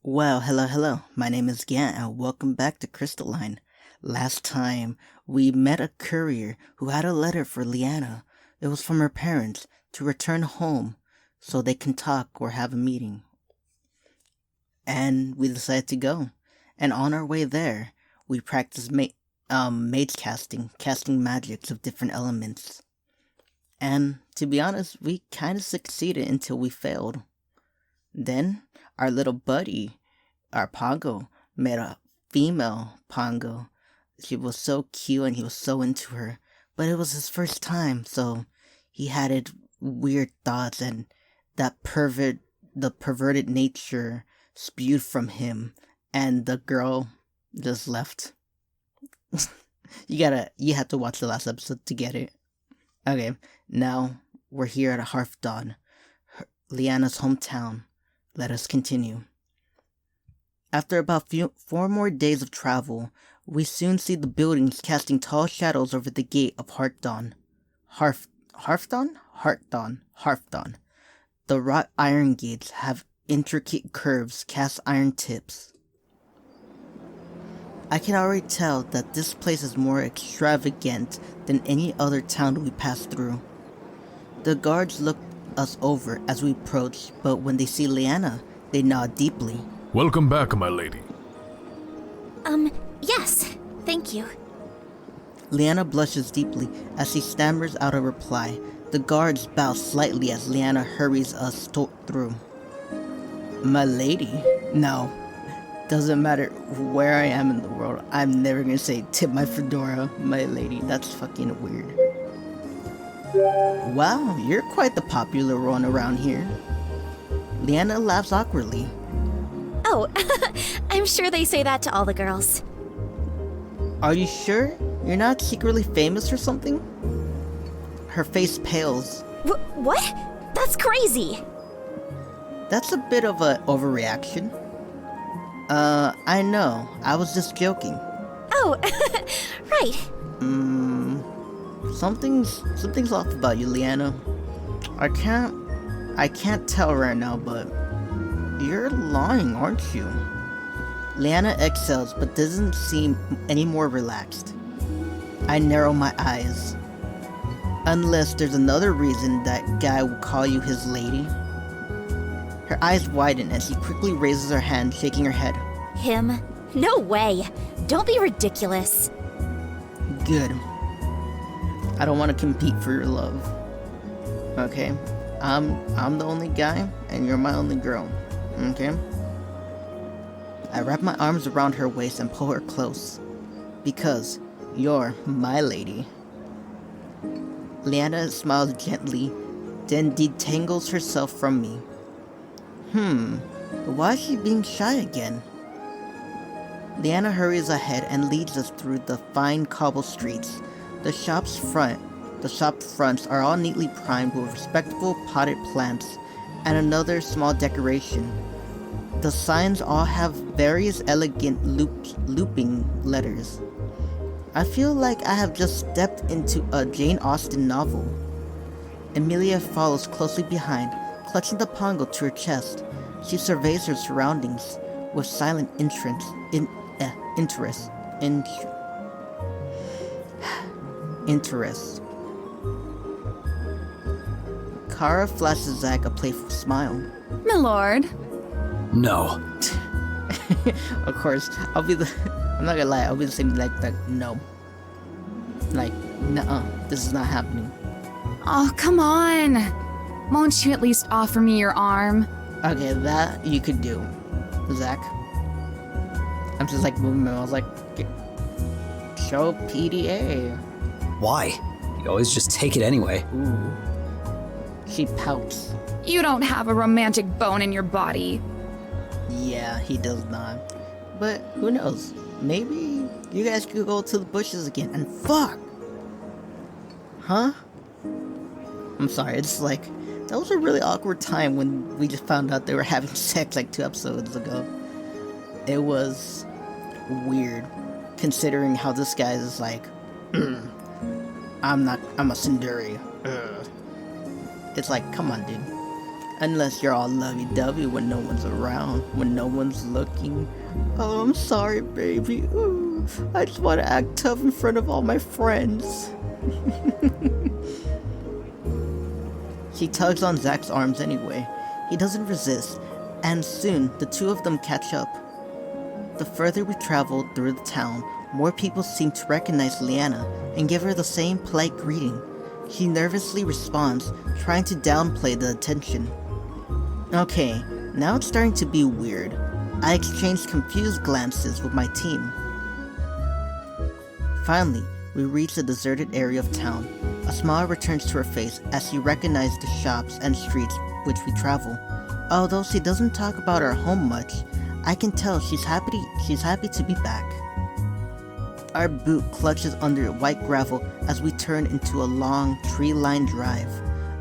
Well, hello. My name is Gant, and welcome back to Crystalline. Last time, we met a courier who had a letter for Leanna. It was from her parents to return home so they can talk or have a meeting. And we decided to go. And on our way there, we practiced mage casting magics of different elements. And to be honest, we kind of succeeded until we failed. Then, our little buddy, our Pongo, met a female Pongo. She was so cute and he was so into her. But it was his first time, so he had weird thoughts and the perverted nature spewed from him. And the girl just left. You have to watch the last episode to get it. Okay, now we're here at Hearthdawn, Leanna's hometown. Let us continue. After about 4 more days of travel, we soon see the buildings casting tall shadows over the gate of Hearthdawn. Hearthdawn. The wrought iron gates have intricate curves, cast iron tips. I can already tell that this place is more extravagant than any other town we passed through. The guards look us over as we approach, but when they see Leanna, they nod deeply. Welcome back, my lady. Yes, thank you. Leanna blushes deeply as she stammers out a reply. The guards bow slightly as Leanna hurries us through. My lady? No. Doesn't matter where I am in the world, I'm never gonna say tip my fedora, my lady. That's fucking weird. Wow, you're quite the popular one around here. Leanna laughs awkwardly. Oh, I'm sure they say that to all the girls. Are you sure? You're not secretly famous or something? Her face pales. What? That's crazy! That's a bit of an overreaction. I know. I was just joking. Oh, right. Something's off about you, Leanna. I can't tell right now, but you're lying, aren't you? Leanna exhales, but doesn't seem any more relaxed. I narrow my eyes. Unless there's another reason that guy will call you his lady. Her eyes widen and she quickly raises her hand, shaking her head. Him? No way! Don't be ridiculous. Good. I don't want to compete for your love. Okay? I'm the only guy, and you're my only girl. Okay? I wrap my arms around her waist and pull her close. Because you're my lady. Leanna smiles gently, then detangles herself from me. Why is she being shy again? Leanna hurries ahead and leads us through the fine cobble streets. The shop fronts are all neatly primed with respectable potted plants and another small decoration. The signs all have various elegant looping letters. I feel like I have just stepped into a Jane Austen novel. Emilia follows closely behind, clutching the pongo to her chest. She surveys her surroundings with silent interest. Kara flashes Zach a playful smile. My lord. No. Of course, I'm not gonna lie, I'll be the same like no. Like, nuh-uh, this is not happening. Oh, come on. Won't you at least offer me your arm? Okay, that you could do, Zach. I'm just like moving my mouth, like, show PDA. Why? You always just take it anyway. Ooh. She pouts. You don't have a romantic bone in your body. Yeah, he does not. But who knows? Maybe you guys could go to the bushes again and fuck. Huh? I'm sorry, it's like, that was a really awkward time when we just found out they were having sex like 2 episodes ago. It was weird, considering how this guy is like, I'm a Sundari. It's like, come on, dude. Unless you're all lovey-dovey when no one's around, when no one's looking. Oh, I'm sorry, baby. Ooh, I just want to act tough in front of all my friends. She tugs on Zach's arms anyway. He doesn't resist, and soon the two of them catch up. The further we travel through the town, more people seem to recognize Leanna and give her the same polite greeting. She nervously responds, trying to downplay the attention. Okay, now it's starting to be weird. I exchange confused glances with my team. Finally, we reach the deserted area of town. A smile returns to her face as she recognizes the shops and streets which we travel. Although she doesn't talk about her home much, I can tell she's happy to be back. Our boot clutches under white gravel as we turn into a long, tree-lined drive.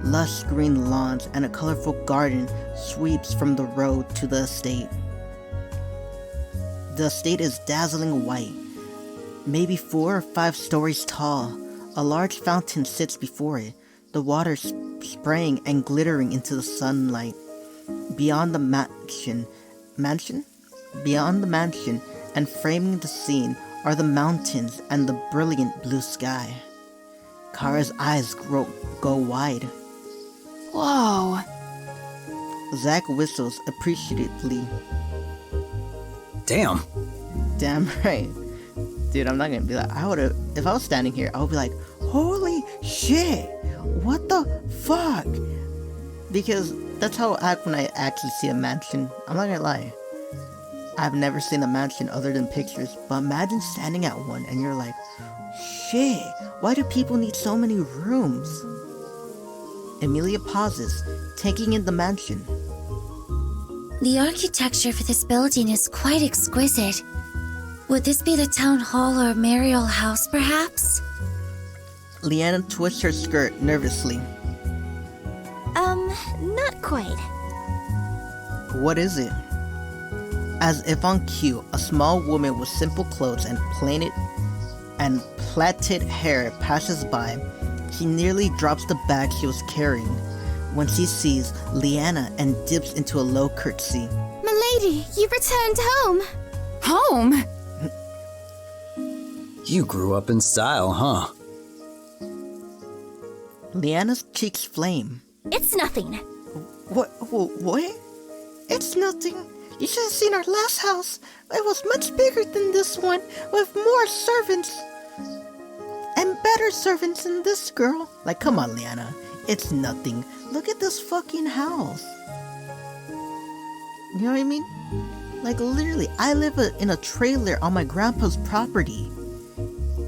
Lush green lawns and a colorful garden sweeps from the road to the estate. The estate is dazzling white, maybe 4 or 5 stories tall. A large fountain sits before it, the water spraying and glittering into the sunlight. Beyond the mansion, and framing the scene are the mountains and the brilliant blue sky. Kara's eyes go wide. Whoa. Zach whistles appreciatively. Damn. Damn right. Dude, I'm not gonna be like, if I was standing here, I would be like, holy shit, what the fuck? Because that's how I act when I actually see a mansion. I'm not gonna lie. I've never seen a mansion other than pictures, but imagine standing at one and you're like, shit, why do people need so many rooms? Emilia pauses, taking in the mansion. The architecture for this building is quite exquisite. Would this be the town hall or Mariel house, perhaps? Leanna twists her skirt nervously. Not quite. What is it? As if on cue, a small woman with simple clothes and plaited hair passes by. She nearly drops the bag she was carrying when she sees Leanna and dips into a low curtsy. Milady, you've returned home. Home? You grew up in style, huh? Leanna's cheeks flame. It's nothing. What? It's nothing. You should have seen our last house. It was much bigger than this one, with more servants. And better servants than this girl. Like, come on, Leanna. It's nothing. Look at this fucking house. You know what I mean? Like, literally, I live in a trailer on my grandpa's property.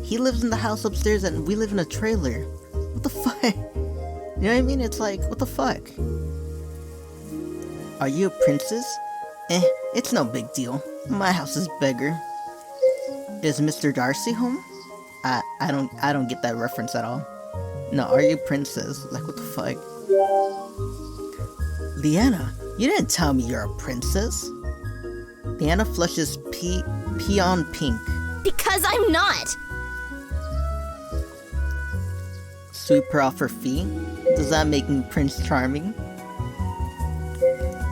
He lives in the house upstairs and we live in a trailer. What the fuck? You know what I mean? It's like, what the fuck? Are you a princess? It's no big deal. My house is bigger. Is Mr. Darcy home? I don't get that reference at all. No, are you a princess? Like, what the fuck? Leanna, you didn't tell me you're a princess. Leanna flushes peon pink. Because I'm not. Sweep her off her feet. Does that make me Prince Charming?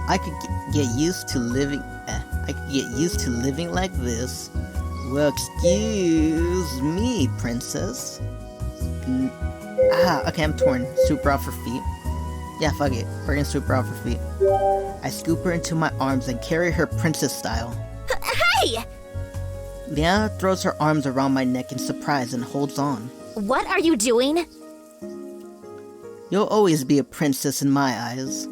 I could get used to living. I could get used to living like this. Well, excuse me, princess. Okay, I'm torn. Sweep her off her feet. Yeah, fuck it. We're gonna sweep her off her feet. I scoop her into my arms and carry her princess style. Hey! Leanna throws her arms around my neck in surprise and holds on. What are you doing? You'll always be a princess in my eyes.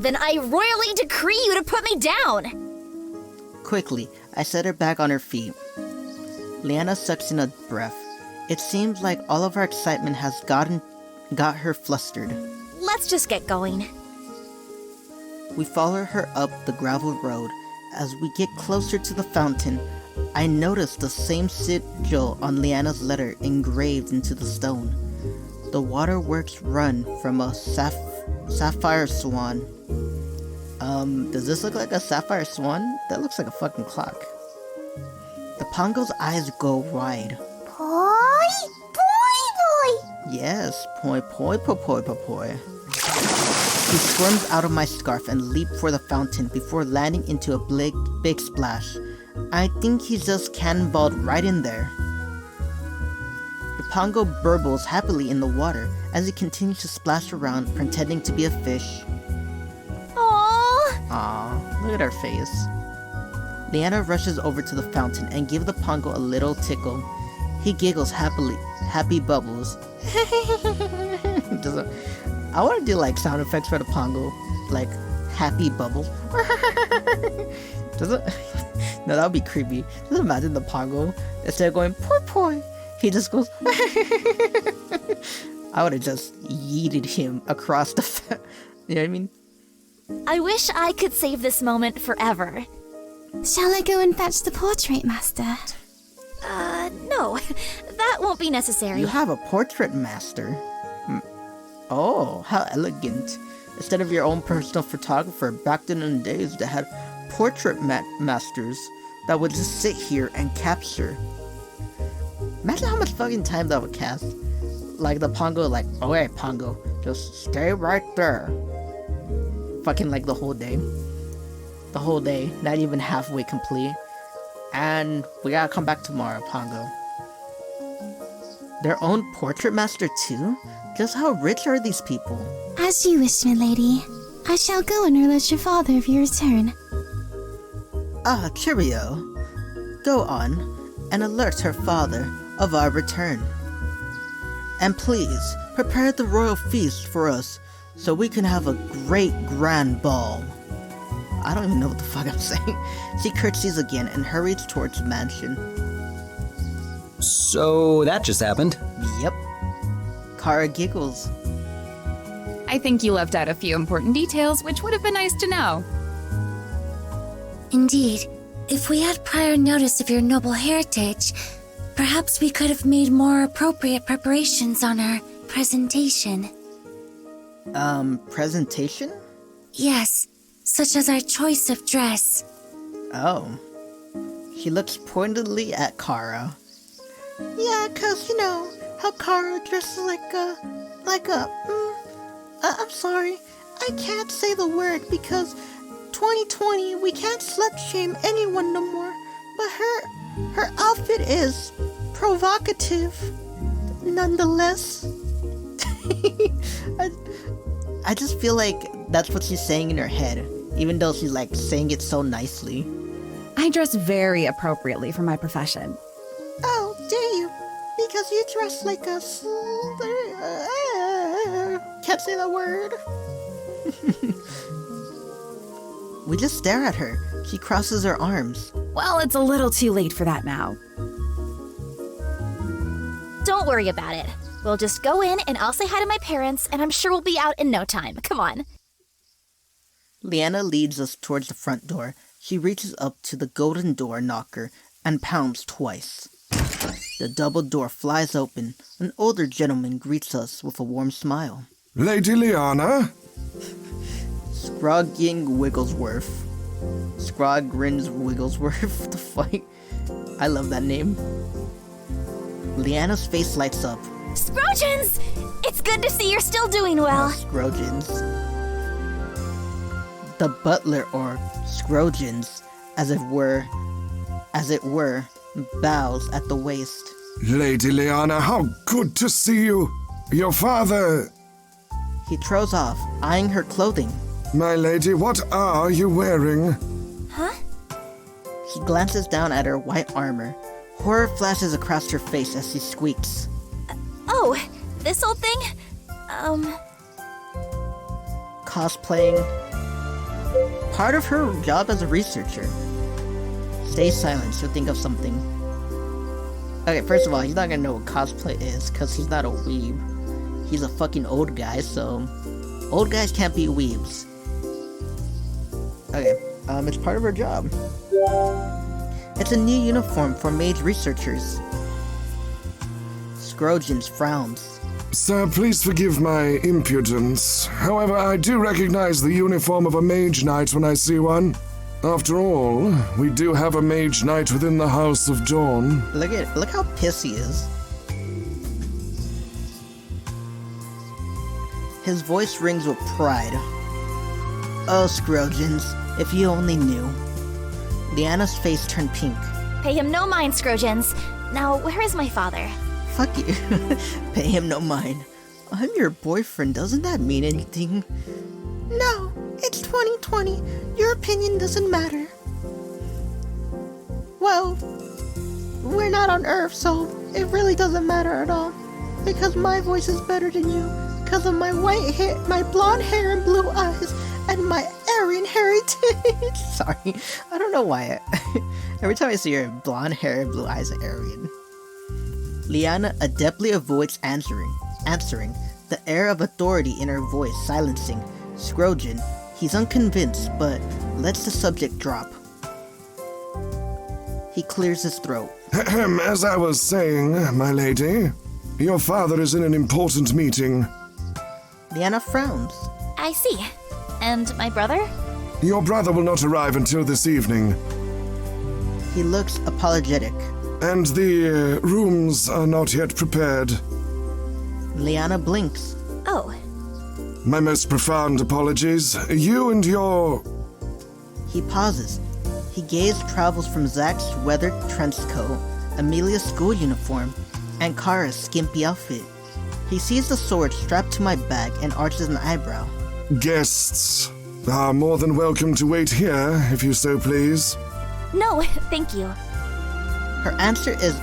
Then I royally decree you to put me down! Quickly, I set her back on her feet. Leanna sucks in a breath. It seems like all of our excitement has got her flustered. Let's just get going. We follow her up the gravel road. As we get closer to the fountain, I notice the same sigil on Leanna's letter engraved into the stone. The waterworks run from a sapphire swan. Does this look like a sapphire swan? That looks like a fucking clock. The Pongo's eyes go wide. Boy! Yes, poi. He squirms out of my scarf and leaps for the fountain before landing into a big splash. I think he just cannonballed right in there. The pongo burbles happily in the water as he continues to splash around, pretending to be a fish. Aww, look at her face. Leanna rushes over to the fountain and gives the pongo a little tickle. He giggles happily, happy bubbles. I want to do like sound effects for the pongo, like happy bubbles. No, that would be creepy. Just imagine the pongo, instead of going poi poi, he just goes. I would have just yeeted him across the you know what I mean? I wish I could save this moment forever. Shall I go and fetch the portrait master? No. That won't be necessary. You have a portrait master. Oh, how elegant. Instead of your own personal photographer, back then in the days they had portrait masters that would just sit here and capture. Imagine how much fucking time that would cast. Like the pongo, like, okay, pongo, just stay right there. Fucking like the whole day. The whole day, not even halfway complete. And we gotta come back tomorrow, pongo. Their own portrait master too? Just how rich are these people? As you wish, my lady. I shall go and alert your father of your return. Ah, cheerio. Go on and alert her father of our return. And please, prepare the royal feast for us so we can have a great grand ball. I don't even know what the fuck I'm saying. She curtsies again and hurries towards the mansion. So that just happened. Yep. Kara giggles. I think you left out a few important details, which would have been nice to know. Indeed, if we had prior notice of your noble heritage, perhaps we could have made more appropriate preparations on our presentation. Presentation? Yes, such as our choice of dress. Oh. She looks pointedly at Kara. Yeah, 'cause you know how Kara dresses I'm sorry, I can't say the word because 2020 we can't slut shame anyone no more. But her outfit is provocative, nonetheless. I just feel like that's what she's saying in her head, even though she's like saying it so nicely. I dress very appropriately for my profession. Oh, do you? Because you dress like a can't say that word. We just stare at her. She crosses her arms. Well, it's a little too late for that now. Don't worry about it. We'll just go in and I'll say hi to my parents and I'm sure we'll be out in no time. Come on. Leanna leads us towards the front door. She reaches up to the golden door knocker and pounds twice. The double door flies open. An older gentleman greets us with a warm smile. Lady Leanna? Scrogging Wigglesworth. Scrogrins Wigglesworth. What the fuck? I love that name. Leanna's face lights up. Scrogens! It's good to see you're still doing well. Scrogens. The butler, or Scrogens, as it were, bows at the waist. Lady Leanna, how good to see you. Your father... He throws off, eyeing her clothing. My lady, what are you wearing? Huh? He glances down at her white armor. Horror flashes across her face as she squeaks. Oh, this old thing? Cosplaying. Part of her job as a researcher. Stay silent, she'll think of something. Okay, first of all, he's not gonna know what cosplay is, because he's not a weeb. He's a fucking old guy, so... Old guys can't be weebs. Okay, it's part of her job. It's a new uniform for mage researchers. Scrogens frowns. Sir, please forgive my impudence. However, I do recognize the uniform of a Mage-Knight when I see one. After all, we do have a Mage-Knight within the House of Dawn. Look how pissed he is. His voice rings with pride. Oh, Scrogens, if you only knew. Leanna's face turned pink. Pay him no mind, Scrogens. Now, where is my father? Fuck you. Pay him no mind. I'm your boyfriend, doesn't that mean anything? No, it's 2020. Your opinion doesn't matter. Well, we're not on Earth, so it really doesn't matter at all. Because my voice is better than you. Because of my white hair, my blonde hair and blue eyes, and my Aryan heritage. Sorry, I don't know why. Every time I see her blonde hair and blue eyes are Aryan. Leanna adeptly avoids answering, the air of authority in her voice silencing Scrogen. He's unconvinced, but lets the subject drop. He clears his throat. As I was saying, my lady, your father is in an important meeting. Leanna frowns. I see. And my brother? Your brother will not arrive until this evening, He looks apologetic. and the rooms are not yet prepared. Leanna blinks. Oh, My most profound apologies. You and your... He pauses. His gaze travels from Zach's weathered trench coat, Amelia's school uniform, and Kara's skimpy outfit. He sees the sword strapped to my back and arches an eyebrow. guests are more than welcome to wait here, if you so please. no, thank you. Her answer is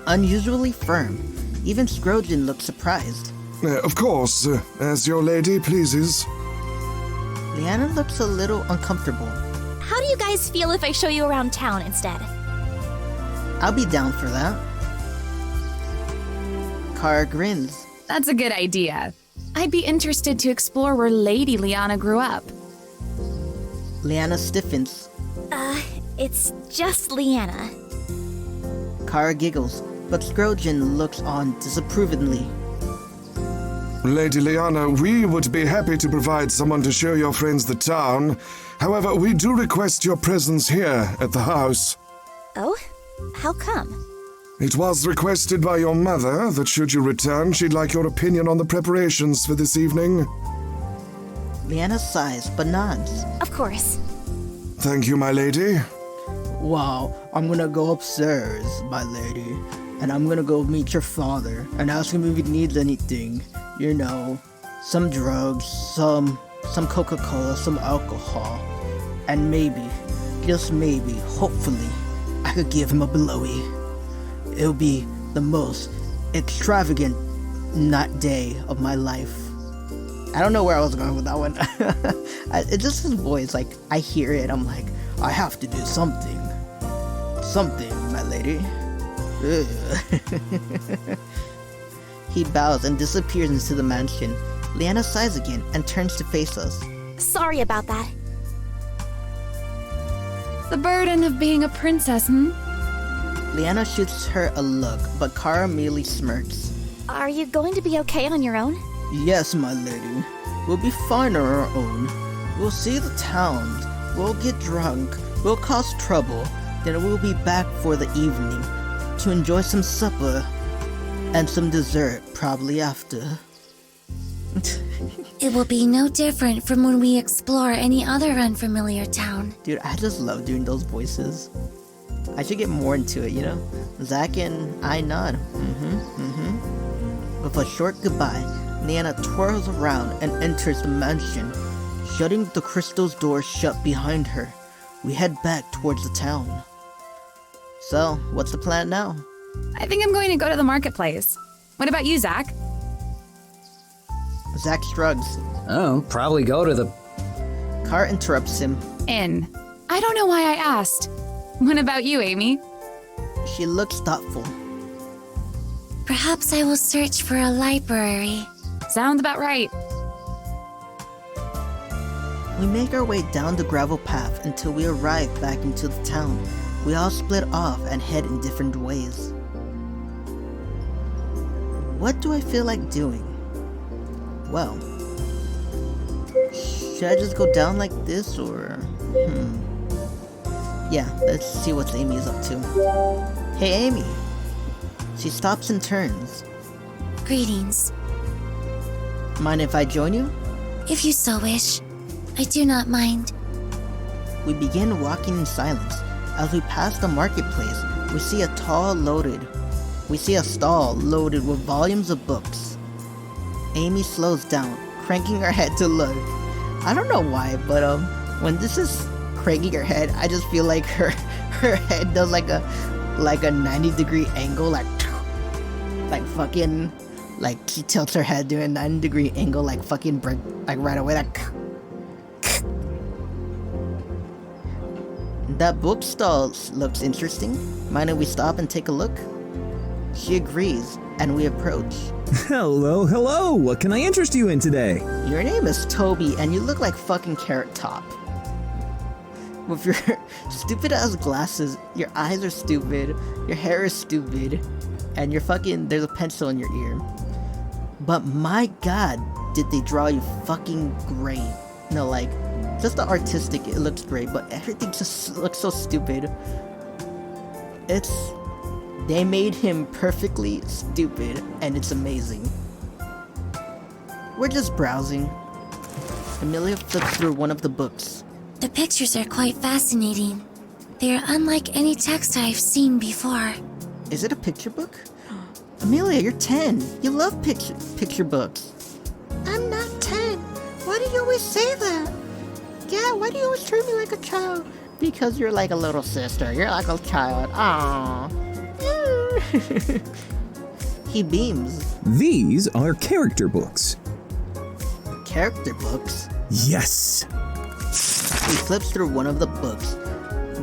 unusually firm. Even Scrogen looks surprised. Of course, as your lady pleases. Leanna looks a little uncomfortable. How do you guys feel if I show you around town instead? I'll be down for that. Kara grins. That's a good idea. I'd be interested to explore where Lady Leanna grew up. Leanna stiffens. It's just Leanna. Kara giggles, but Scrogen looks on disapprovingly. Lady Leanna, we would be happy to provide someone to show your friends the town. However, we do request your presence here at the house. Oh? How come? It was requested by your mother that should you return, she'd like your opinion on the preparations for this evening. Leanna sighs, but nods. Of course. Thank you, my lady. Wow, I'm gonna go upstairs, my lady. And I'm gonna go meet your father and ask him if he needs anything. You know, some drugs, some Coca-Cola, some alcohol. And maybe, just maybe, hopefully, I could give him a blowy. It'll be the most extravagant not day of my life. I don't know where I was going with that one. It's just his voice, like, I hear it, I'm like, I have to do something. Something, my lady. He bows and disappears into the mansion. Leanna sighs again and turns to face us. Sorry about that. The burden of being a princess, Leanna shoots her a look, but Kara merely smirks. Are you going to be okay on your own? Yes, my lady. We'll be fine on our own. We'll see the towns. We'll get drunk. We'll cause trouble. Then we'll be back for the evening to enjoy some supper and some dessert probably after. It will be no different from when we explore any other unfamiliar town. Dude, I just love doing those voices. I should get more into it, you know? Zach and I nod. With a short goodbye, Leanna twirls around and enters the mansion, shutting the crystal's door shut behind her. We head back towards the town. So, what's the plan now? I think I'm going to go to the marketplace. What about you, Zach? Zach shrugs. Oh, probably go to the... Car interrupts him. In. I don't know why I asked. What about you, Amy? She looks thoughtful. Perhaps I will search for a library. Sounds about right. We make our way down the gravel path until we arrive back into the town. We all split off and head in different ways. What do I feel like doing? Well, should I just go down like this or... Yeah, let's see what Amy's up to. Hey Amy! She stops and turns. Greetings. Mind if I join you? If you so wish. I do not mind. We begin walking in silence. As we pass the marketplace, we see a stall loaded with volumes of books. Amy slows down, cranking her head to look. I don't know why, but when this is cranking her head, I just feel like her head does like a 90-degree angle, like fucking, like she tilts her head doing a 90-degree angle, like fucking like right away, like. That bookstall looks interesting. Mind if we stop and take a look? She agrees, and we approach. Hello. What can I interest you in today? Your name is Toby, and you look like fucking Carrot Top. With your stupid ass glasses, your eyes are stupid, your hair is stupid, and there's a pencil in your ear. But my god, did they draw you fucking great. No, like, just the artistic, it looks great, but everything just looks so stupid. They made him perfectly stupid, and it's amazing. We're just browsing. Amelia flips through one of the books. The pictures are quite fascinating. They are unlike any text I've seen before. Is it a picture book? Amelia, you're 10. You love picture books. I'm not 10. Why do you always say that? Yeah, why do you always treat me like a child? Because you're like a little sister. You're like a child. Aww. He beams. These are character books. Character books? Yes. He flips through one of the books.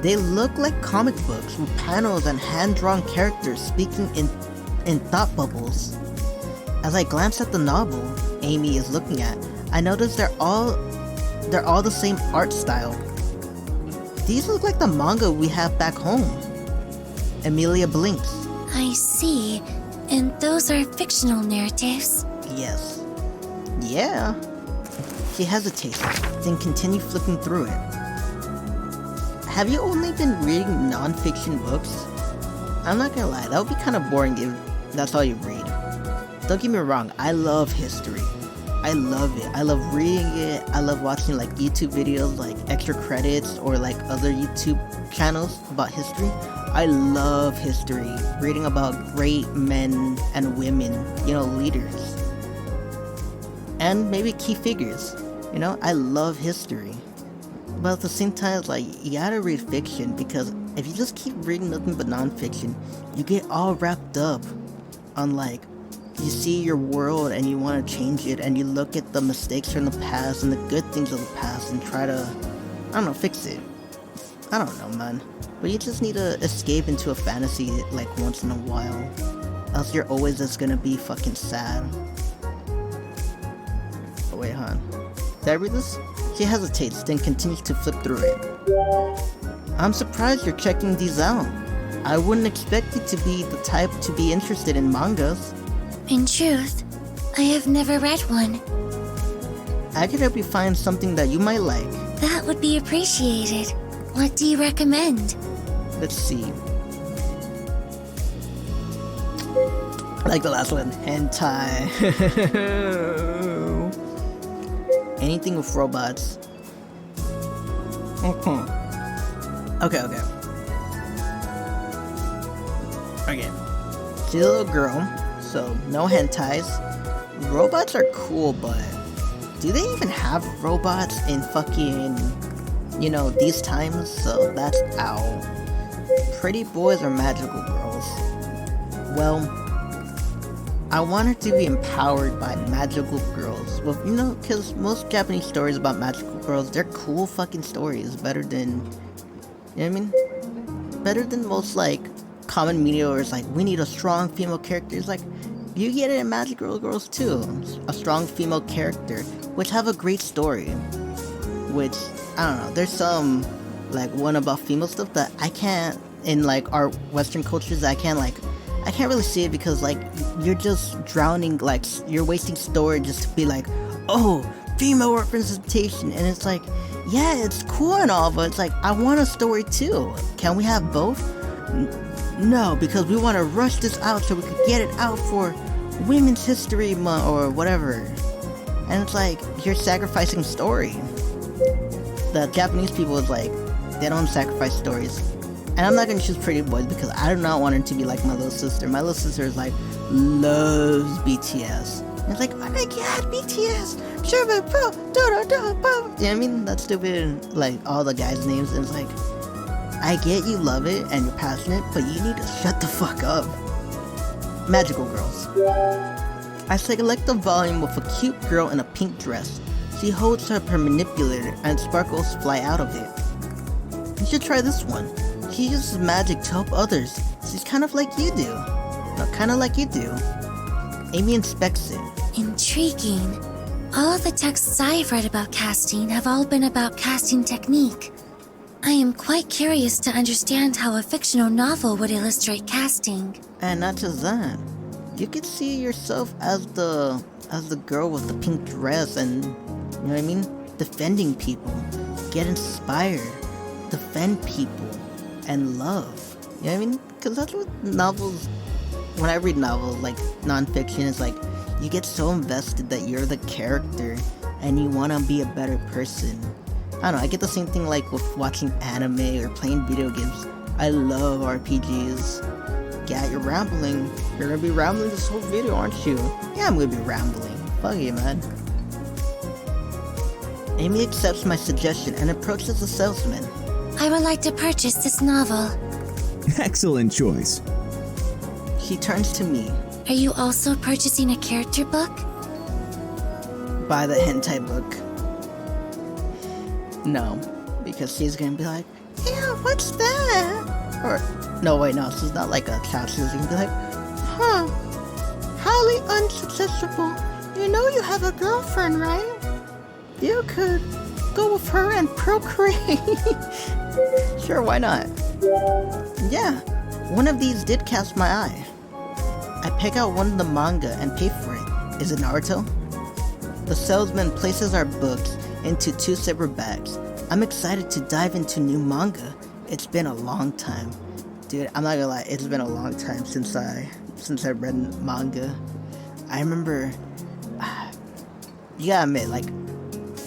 They look like comic books with panels and hand-drawn characters speaking in thought bubbles. As I glance at the novel Amy is looking at, I notice they're all the same art style. These look like the manga we have back home. Amelia blinks. I see. And those are fictional narratives? Yes. Yeah. She hesitates, then continues flipping through it. Have you only been reading non-fiction books? I'm not gonna lie, that would be kind of boring if that's all you read. Don't get me wrong, I love history. I love it. I love reading it. I love watching like YouTube videos, like extra credits or like other YouTube channels about history. I love history. Reading about great men and women, leaders. And maybe key figures. I love history. But at the same time, it's like, you gotta read fiction, because if you just keep reading nothing but non-fiction, you get all wrapped up on like, you see your world and you want to change it, and you look at the mistakes from the past and the good things of the past and try to, fix it. I don't know, man. But you just need to escape into a fantasy like once in a while. Else you're always just gonna be fucking sad. Oh wait, hon. Did I read this? She hesitates, then continues to flip through it. I'm surprised you're checking these out. I wouldn't expect you to be the type to be interested in mangas. In truth, I have never read one. I could help you find something that you might like. That would be appreciated. What do you recommend? Let's see. Like the last one, hentai. Anything with robots. Okay. She's a little girl, so no hentais. Robots are cool, but do they even have robots in fucking, these times? So that's out. Pretty boys or magical girls? Well, I want her to be empowered by magical girls. Well, because most Japanese stories about magical girls, they're cool fucking stories. Better than, Better than most, like, common media where it's like, we need a strong female character. It's like, you get it in magical girls too. A strong female character, which have a great story. Which, I don't know, there's some, like, one about female stuff that I can't, in, like, our Western cultures, I can't really see it because, like, you're just drowning, like, you're wasting story just to be like, oh, female representation. And it's like, yeah, it's cool and all, but it's like, I want a story too. Can we have both? No, because we want to rush this out so we could get it out for Women's History Month or whatever. And it's like, you're sacrificing story. the Japanese people is like, they don't sacrifice stories. And I'm not gonna choose Pretty Boys because I do not want her to be like my little sister. My little sister is like, loves BTS. And it's like, oh my god, BTS! You know what I mean? That's stupid, like, all the guys' names. And it's like, I get you love it and you're passionate, but you need to shut the fuck up. Magical Girls. I select the volume with a cute girl in a pink dress. She holds up her manipulator and sparkles fly out of it. You should try this one. She uses magic to help others. She's kind of like you do. No, kind of like you do. Amy inspects it. Intriguing. All of the texts I've read about casting have all been about casting technique. I am quite curious to understand how a fictional novel would illustrate casting. And not just that, you could see yourself as the girl with the pink dress and, you know what I mean? Defending people, get inspired, defend people, and love. You know what I mean? Because that's what novels, when I read novels, like non-fiction, it's like, you get so invested that you're the character and you want to be a better person. I don't know, I get the same thing like with watching anime or playing video games. I love RPGs. Yeah, you're rambling. You're gonna be rambling this whole video, aren't you? Yeah, I'm gonna be rambling. Fuck you, man. Amy accepts my suggestion and approaches the salesman. I would like to purchase this novel. Excellent choice. She turns to me. Are you also purchasing a character book? Buy the hentai book. No, because she's gonna be like, yeah, what's that? Or, no, wait, no, she's not like a child. She's gonna be like, huh, highly unsuccessful. You know you have a girlfriend, right? You could go with her and procreate. Sure, why not? Yeah, one of these did catch my eye. I pick out one of the manga and pay for it. Is it Naruto? The salesman places our books into 2 separate bags. I'm excited to dive into new manga. It's been a long time. Dude, I'm not gonna lie, it's been a long time since I read manga. I remember, you gotta admit, like,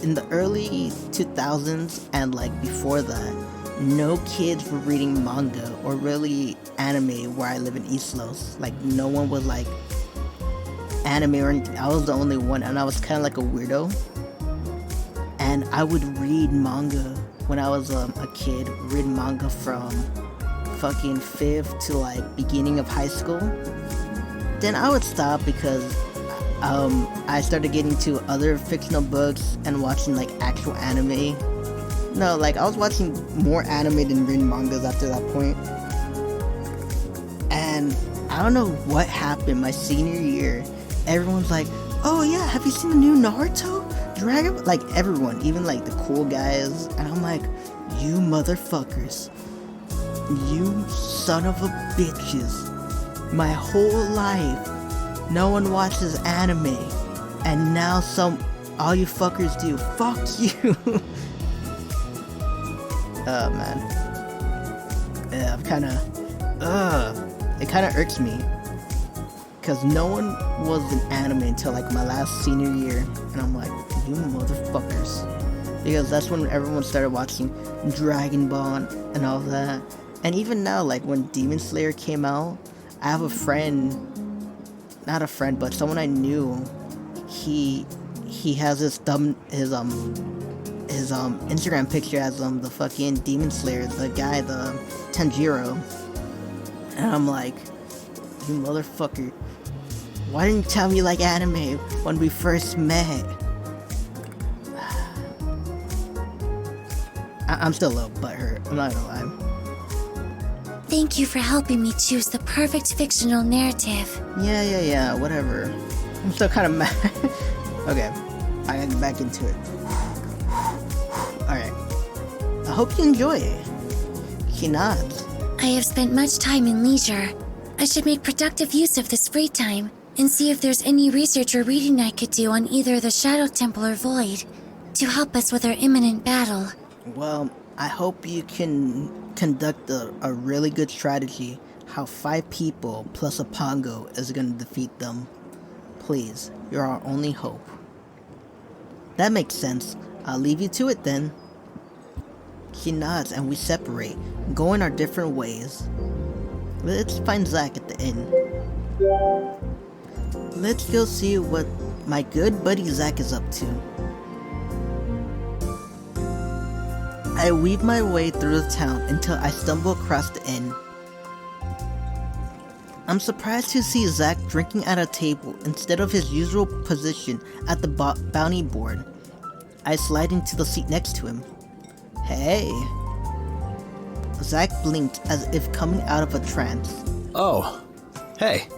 in the early 2000s and like before that, no kids were reading manga or really anime where I live in East Los. Like, no one was like anime or anything. I was the only one, and I was kind of like a weirdo. And I would read manga when I was a kid, read manga from fucking 5th to like beginning of high school. Then I would stop because I started getting to other fictional books and watching like actual anime. No, like I was watching more anime than reading mangas after that point. And I don't know what happened my senior year. Everyone's like, oh yeah, have you seen the new Naruto? Dragon? Like everyone, even like the cool guys. And I'm like, you motherfuckers. You son of a bitches. My whole life, no one watches anime. And now all you fuckers do. Fuck you. Oh man. Yeah, it kinda irks me. Cause no one was in anime until like my last senior year. And I'm like, you motherfuckers. Because that's when everyone started watching Dragon Ball and all that. And even now, like when Demon Slayer came out, I have a friend, not a friend, but someone I knew, he has his Instagram picture as the fucking Demon Slayer, the guy, the Tanjiro. And I'm like, you motherfucker, why didn't you tell me you like anime when we first met? I'm still a little butthurt, I'm not gonna lie. Thank you for helping me choose the perfect fictional narrative. Yeah, whatever. I'm still kind of mad. Okay, I gotta get back into it. Alright. I hope you enjoy it. He nods. I have spent much time in leisure. I should make productive use of this free time and see if there's any research or reading I could do on either the Shadow Temple or Void to help us with our imminent battle. Well, I hope you can conduct a really good strategy how 5 people plus a Pongo is gonna defeat them. Please, you're our only hope. That makes sense. I'll leave you to it then. He nods and we separate, going our different ways. Let's find Zach at the inn. Let's go see what my good buddy Zach is up to. I weave my way through the town until I stumble across the inn. I'm surprised to see Zach drinking at a table instead of his usual position at the bounty board. I slide into the seat next to him. Hey. Zach blinked as if coming out of a trance. Oh, hey.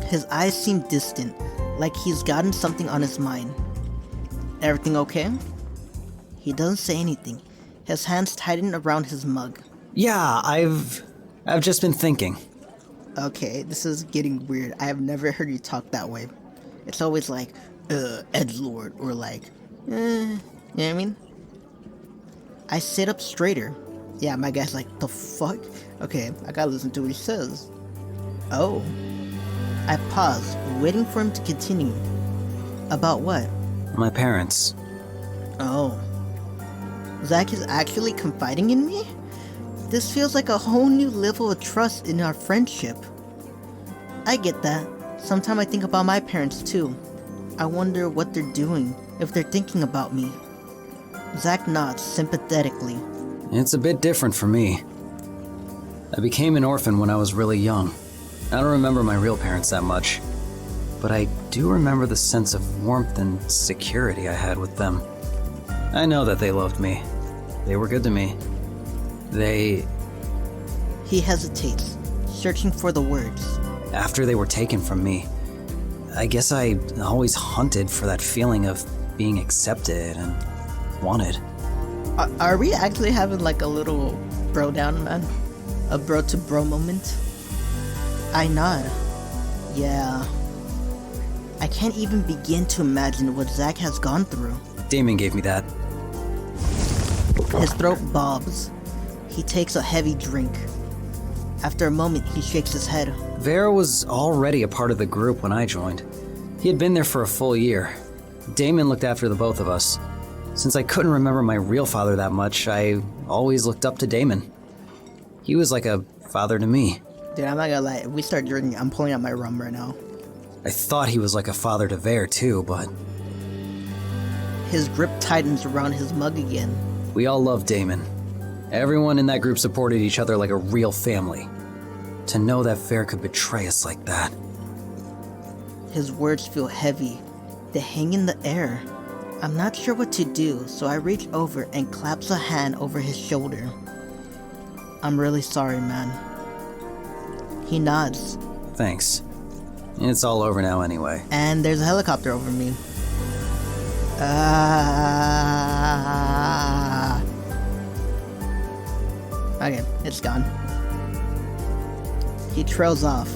His eyes seem distant, like he's gotten something on his mind. Everything okay? He doesn't say anything. His hands tighten around his mug. Yeah, I've just been thinking. Okay, this is getting weird. I have never heard you talk that way. It's always like, edgelord, or like, you know what I mean? I sit up straighter. Yeah, my guy's like, the fuck? Okay, I gotta listen to what he says. Oh. I pause, waiting for him to continue. About what? My parents. Oh. Zach is actually confiding in me? This feels like a whole new level of trust in our friendship. I get that. Sometimes I think about my parents too. I wonder what they're doing, if they're thinking about me. Zach nods sympathetically. It's a bit different for me. I became an orphan when I was really young. I don't remember my real parents that much, but I do remember the sense of warmth and security I had with them. I know that they loved me. They were good to me. He hesitates, searching for the words. After they were taken from me, I guess I always hunted for that feeling of being accepted and wanted. Are we actually having like a little bro down, man? A bro to bro moment? I nod. Yeah. I can't even begin to imagine what Zach has gone through. Damon gave me that. His throat bobs. He takes a heavy drink. After a moment, he shakes his head. Vera was already a part of the group when I joined. He had been there for a full year. Damon looked after the both of us. Since I couldn't remember my real father that much, I always looked up to Damon. He was like a father to me. Dude, I'm not gonna lie. If we start drinking, I'm pulling out my rum right now. I thought he was like a father to Vera too, but... His grip tightens around his mug again. We all loved Damon. Everyone in that group supported each other like a real family. To know that Vera could betray us like that. His words feel heavy. They hang in the air. I'm not sure what to do, so I reach over and claps a hand over his shoulder. I'm really sorry, man. He nods. Thanks. It's all over now anyway. And there's a helicopter over me. Okay, it's gone. He trails off.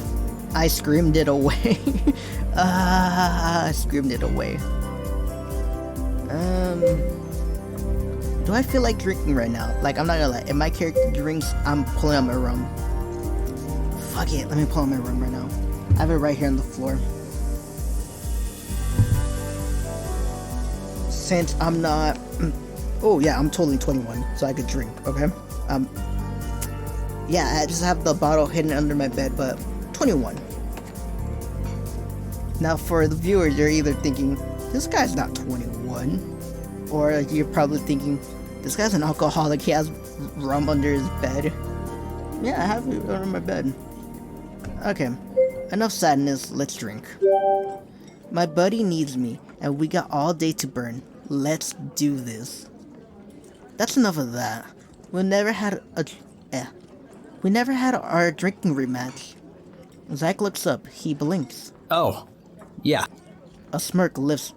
I screamed it away. I screamed it away. Do I feel like drinking right now? Like, I'm not gonna lie. If my character drinks, I'm pulling out my rum. Fuck it, let me pull out my rum right now. I have it right here on the floor. Since I'm not... Oh yeah, I'm totally 21, so I could drink, okay? Yeah, I just have the bottle hidden under my bed, but 21. Now for the viewers, you're either thinking, this guy's not 21. Or you're probably thinking, this guy's an alcoholic, he has rum under his bed. Yeah, I have it under my bed. Okay, enough sadness, let's drink. My buddy needs me, and we got all day to burn. Let's do this. That's enough of that. We never had our drinking rematch. Zach looks up. He blinks. Oh, yeah. A smirk lifts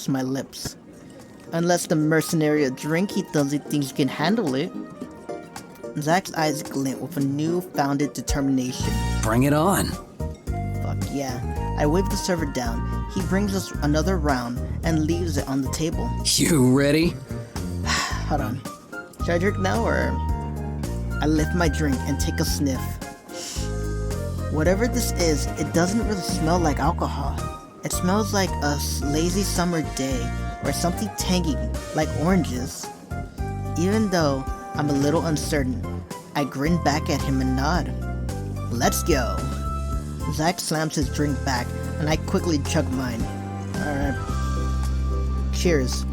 my lips. Unless the mercenary a drink, he doesn't think he can handle it. Zach's eyes glint with a new-founded determination. Bring it on. Fuck yeah. I wave the server down. He brings us another round and leaves it on the table. You ready? Hold on. Should I drink now or... I lift my drink and take a sniff. Whatever this is, it doesn't really smell like alcohol. It smells like a lazy summer day or something tangy like oranges. Even though I'm a little uncertain, I grin back at him and nod. Let's go. Zach slams his drink back, and I quickly chug mine. Alright. Cheers.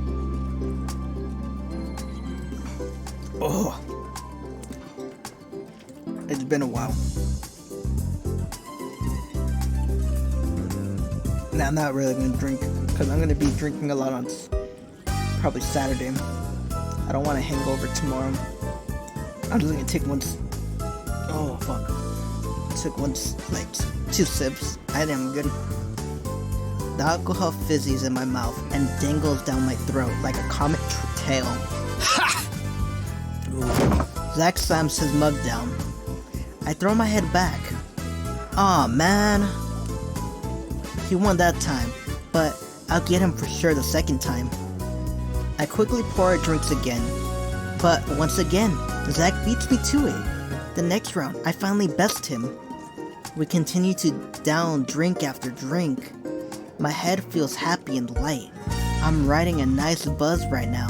Oh. It's been a while. Now I'm not really gonna drink, because I'm gonna be drinking a lot on probably Saturday. I don't want a hangover tomorrow. I'm just gonna take one. Oh fuck! Took one, like 2 sips. I think I'm good. The alcohol fizzes in my mouth and dangles down my throat like a comet tail. Ha! Zach slams his mug down. I throw my head back. Aw, man. He won that time, but I'll get him for sure the second time. I quickly pour our drinks again, but once again, Zach beats me to it. The next round, I finally best him. We continue to down drink after drink. My head feels happy and light. I'm riding a nice buzz right now.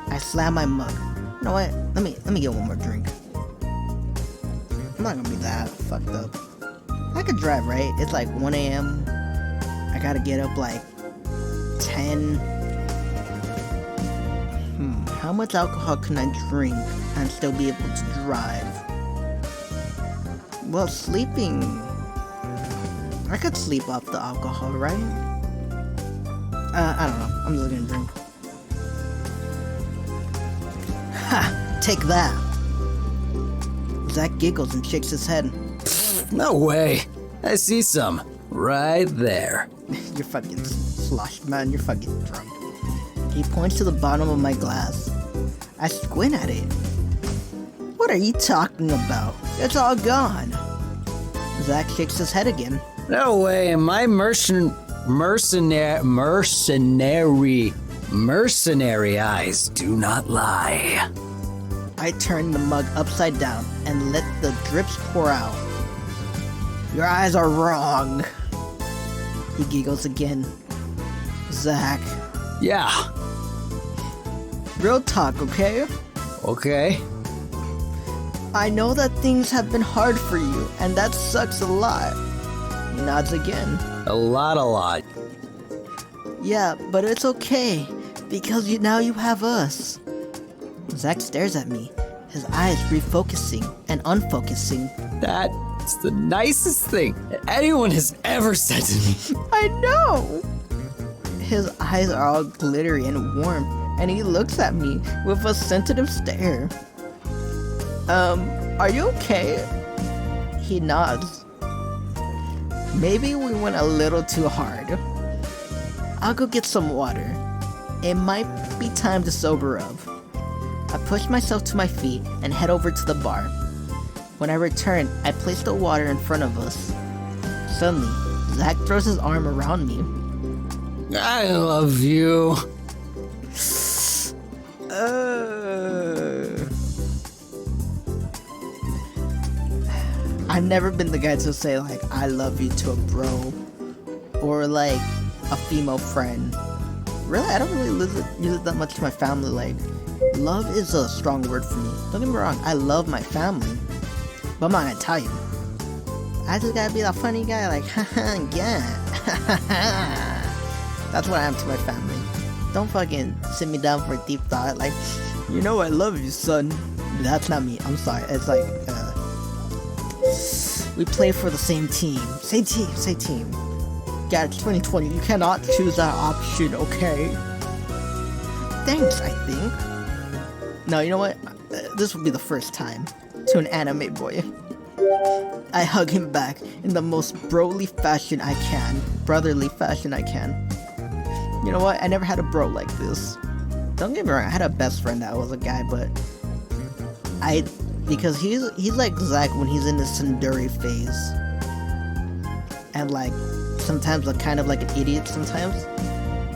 I slam my mug. You know what? Let me get one more drink. I'm not gonna be that fucked up. I could drive, right? It's like 1 a.m. I gotta get up like 10. How much alcohol can I drink and still be able to drive? Well, sleeping... I could sleep off the alcohol, right? I don't know. I'm just gonna drink. Ha! Take that! Zach giggles and shakes his head. No way. I see some. Right there. You're fucking sloshed, man. You're fucking drunk. He points to the bottom of my glass. I squint at it. What are you talking about? It's all gone. Zach shakes his head again. No way. My mercenary eyes do not lie. I turn the mug upside down and let the drips pour out. Your eyes are wrong. He giggles again. Zach. Yeah. Real talk, okay? Okay. I know that things have been hard for you, and that sucks a lot. He nods again. A lot. Yeah, but it's okay, because now you have us. Zach stares at me, his eyes refocusing and unfocusing. That's the nicest thing anyone has ever said to me. I know! His eyes are all glittery and warm, and he looks at me with a sensitive stare. Are you okay? He nods. Maybe we went a little too hard. I'll go get some water. It might be time to sober up. I push myself to my feet and head over to the bar. When I return, I place the water in front of us. Suddenly, Zach throws his arm around me. I love you. I've never been the guy to say like I love you to a bro or like a female friend. Really, I don't really use it that much to my family. Like, love is a strong word for me. Don't get me wrong, I love my family, but I'm not gonna tell you. I just gotta be that funny guy, like, haha, yeah. That's what I am to my family. Don't fucking sit me down for a deep thought, like, you know I love you, son. That's not me, I'm sorry. It's like, we play for the same team. Say team. Yeah, it's 2020, you cannot choose that option, okay? Thanks, I think. No, you know what? This will be the first time to an anime boy. I hug him back in the most brotherly fashion I can. You know what? I never had a bro like this. Don't get me wrong, I had a best friend that was a guy, but because he's like Zach when he's in the Sundari phase. And like, sometimes I'm kind of like an idiot sometimes.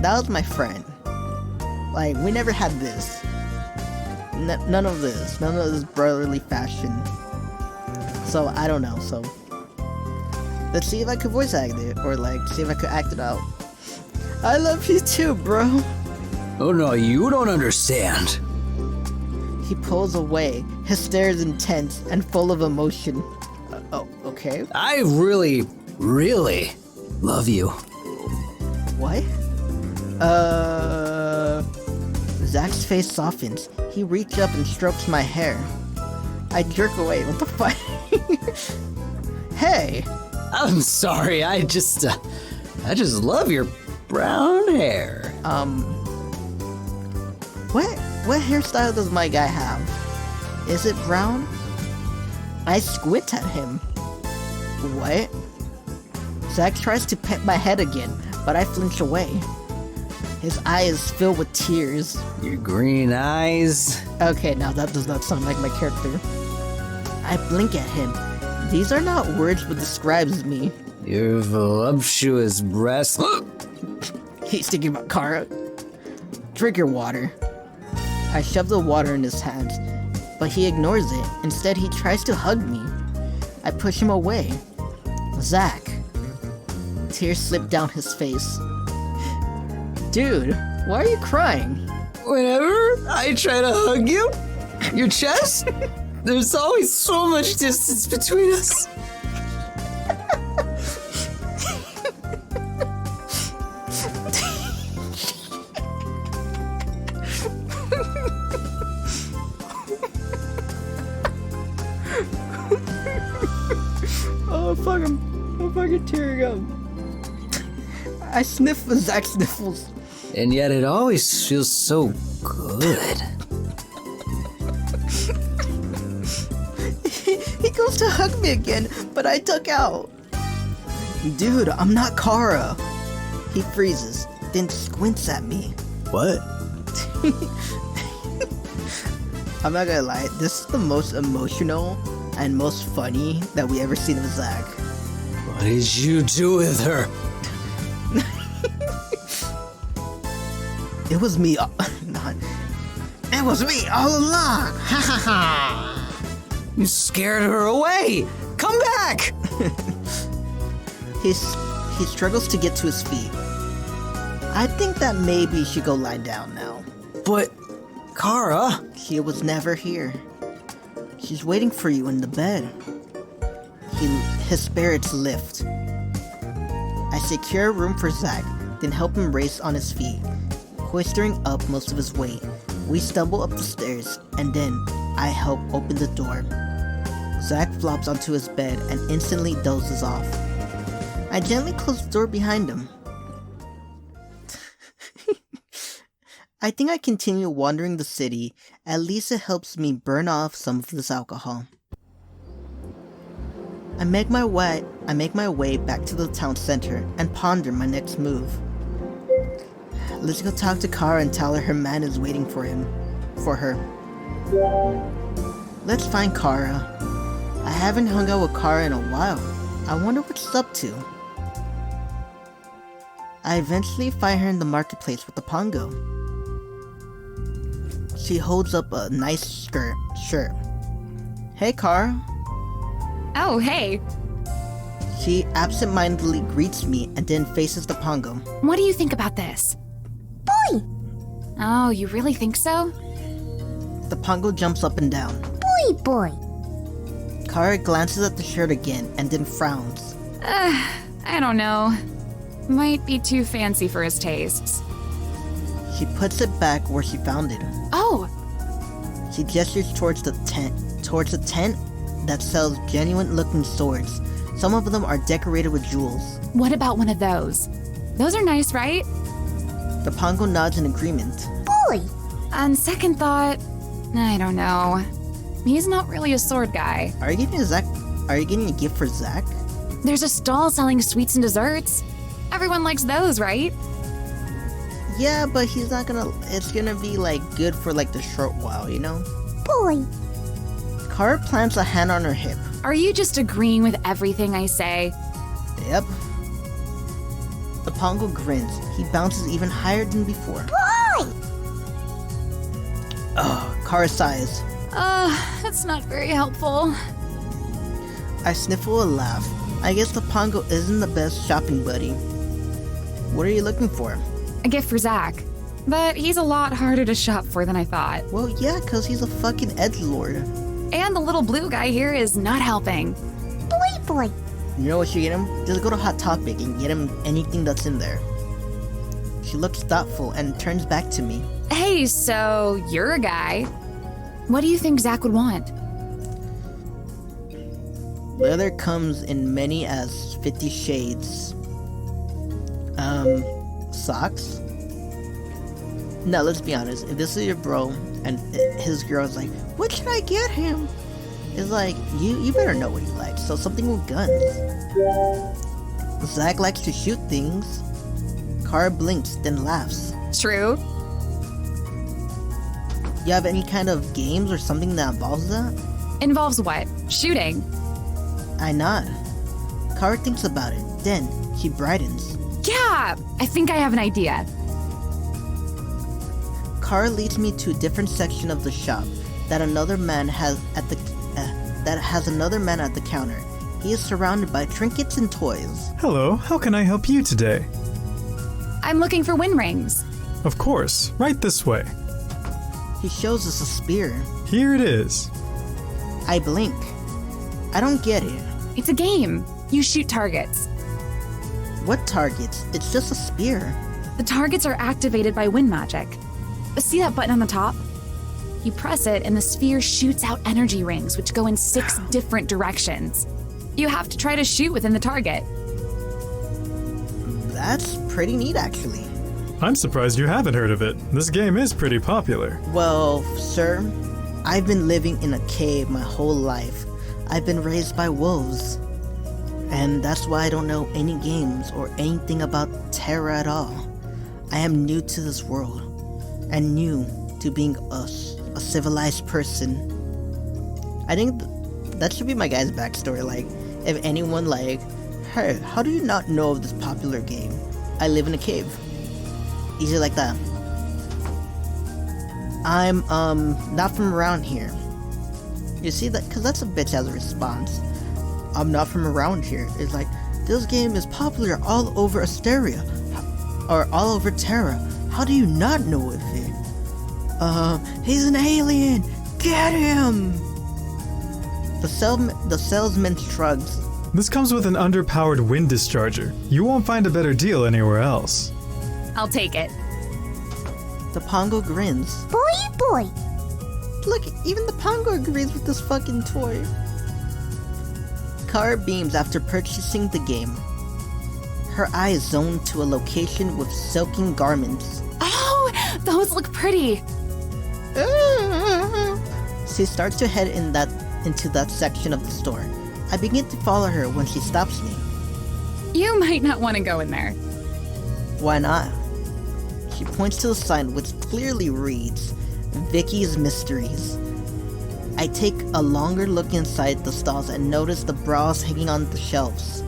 That was my friend. Like, we never had this. None of this brotherly fashion. So, I don't know, so let's see if I could voice act it, or like, see if I could act it out. I love you too, bro. Oh no, you don't understand. He pulls away. His stare is intense and full of emotion. Oh, okay. I really, really love you. What? Zach's face softens. He reaches up and strokes my hair. I jerk away. What the fuck? Hey! I'm sorry, I just love your brown hair. What hairstyle does my guy have? Is it brown? I squint at him. What? Zach tries to pet my head again, but I flinch away. His eye is filled with tears. Your green eyes. Okay, now that does not sound like my character. I blink at him. These are not words but describes me. Your voluptuous breasts. He's thinking about Kara. Drink your water. I shove the water in his hands, but he ignores it. Instead, he tries to hug me. I push him away. Zach. Tears slip down his face. Dude, why are you crying? Whenever I try to hug you, your chest, there's always so much distance between us. I'm fucking tearing up. I sniff Zach sniffles. And yet it always feels so good. He goes to hug me again, but I duck out. Dude, I'm not Kara. He freezes, then squints at me. What? I'm not gonna lie, this is the most emotional and most funny that we ever seen of Zach. What did you do with her? It was me. It was me all along. Ha ha ha. You scared her away. Come back. He struggles to get to his feet. I think that maybe he should go lie down now. But, Kara. She was never here. She's waiting for you in the bed. His spirits lift. I secure a room for Zach, then help him race on his feet. Hoisting up most of his weight, we stumble up the stairs, and then I help open the door. Zach flops onto his bed and instantly dozes off. I gently close the door behind him. I think I continue wandering the city. At least it helps me burn off some of this alcohol. I make my way back to the town center and ponder my next move. Let's go talk to Kara and tell her man is waiting for her. Let's find Kara. I haven't hung out with Kara in a while. I wonder what she's up to. I eventually find her in the marketplace with the pongo. She holds up a nice shirt. Hey, Kara. Oh, hey. She absentmindedly greets me and then faces the pongo. What do you think about this? Boy! Oh, you really think so? The pongo jumps up and down. Boy! Kara glances at the shirt again and then frowns. I don't know. Might be too fancy for his tastes. She puts it back where she found it. Oh! She gestures towards the tent that sells genuine-looking swords. Some of them are decorated with jewels. What about one of those? Those are nice, right? The pongo nods in agreement. Boy! On second thought, I don't know. He's not really a sword guy. Are you getting a gift for Zach? There's a stall selling sweets and desserts. Everyone likes those, right? Yeah, but it's gonna be like good for like the short while, you know? Boy! Kara plants a hand on her hip. Are you just agreeing with everything I say? Yep. The pongo grins. He bounces even higher than before. Boy! Ugh, Kara sighs. That's not very helpful. I sniffle a laugh. I guess the pongo isn't the best shopping buddy. What are you looking for? A gift for Zach. But he's a lot harder to shop for than I thought. Well, yeah, because he's a fucking edgelord. And the little blue guy here is not helping. Boy. You know what you get him? Just go to Hot Topic and get him anything that's in there. She looks thoughtful and turns back to me. Hey, so you're a guy. What do you think Zach would want? Leather comes in many as 50 shades. Socks? No, let's be honest. If this is your bro and his girl's like, what should I get him? It's like, you better know what he likes. So something with guns. Zach likes to shoot things. Kara blinks, then laughs. True. You have any kind of games or something that involves that? Involves what? Shooting. I nod. Kara thinks about it. Then she brightens. Yeah, I think I have an idea. Kara leads me to a different section of the shop that another man has at the counter. He is surrounded by trinkets and toys. Hello, how can I help you today? I'm looking for wind rings. Of course, right this way. He shows us a spear. Here it is. I blink. I don't get it. It's a game. You shoot targets. What targets? It's just a spear. The targets are activated by wind magic. See that button on the top? You press it and the sphere shoots out energy rings which go in 6 different directions. You have to try to shoot within the target. That's pretty neat, actually. I'm surprised you haven't heard of it. This game is pretty popular. Well, sir, I've been living in a cave my whole life. I've been raised by wolves. And that's why I don't know any games or anything about Terra at all. I am new to this world, and new to being a civilized person. I think that should be my guy's backstory. Like, if anyone like, hey, how do you not know of this popular game? I live in a cave. Easy like that. I'm not from around here. You see that? Cause that's a bitch as a response. I'm not from around here. It's like, this game is popular all over Asteria, or all over Terra. How do you not know of it? He's an alien! Get him! The salesman shrugs. This comes with an underpowered wind discharger. You won't find a better deal anywhere else. I'll take it. The Pongo grins. Boy. Look, even the Pongo agrees with this fucking toy. Kara beams after purchasing the game. Her eyes zone to a location with silken garments. Oh, those look pretty. She starts to head into that section of the store. I begin to follow her when she stops me. You might not want to go in there. Why not? She points to the sign which clearly reads, Vicky's Mysteries. I take a longer look inside the stalls and notice the bras hanging on the shelves.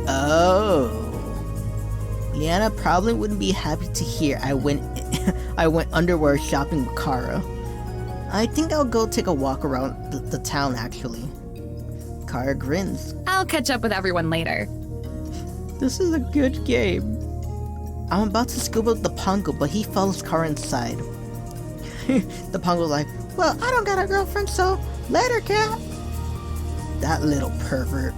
Oh. Leanna probably wouldn't be happy to hear I went underwear shopping with Kara. I think I'll go take a walk around the town actually. Kara grins. I'll catch up with everyone later. This is a good game. I'm about to scoop up the Pongo, but he follows Kara inside. The Pongo's like, well, I don't got a girlfriend, so later, cat. That little pervert.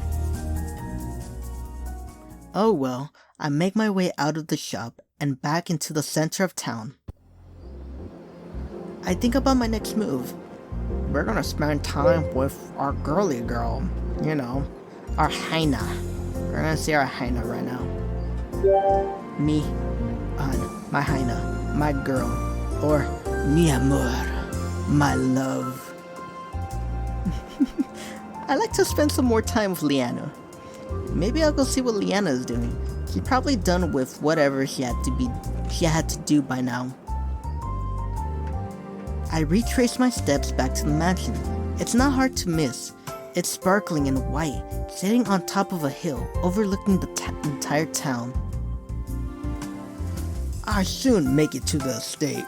Oh well, I make my way out of the shop and back into the center of town. I think about my next move. We're gonna spend time with our girly girl, you know, our Haina. We're gonna see our Haina right now. Me and my Haina, my girl, or mi amor, my love. I like to spend some more time with Leanna. Maybe I'll go see what Leanna is doing. She's probably done with whatever she had to do by now. I retrace my steps back to the mansion. It's not hard to miss. It's sparkling and white, sitting on top of a hill, overlooking the entire town. I soon make it to the estate.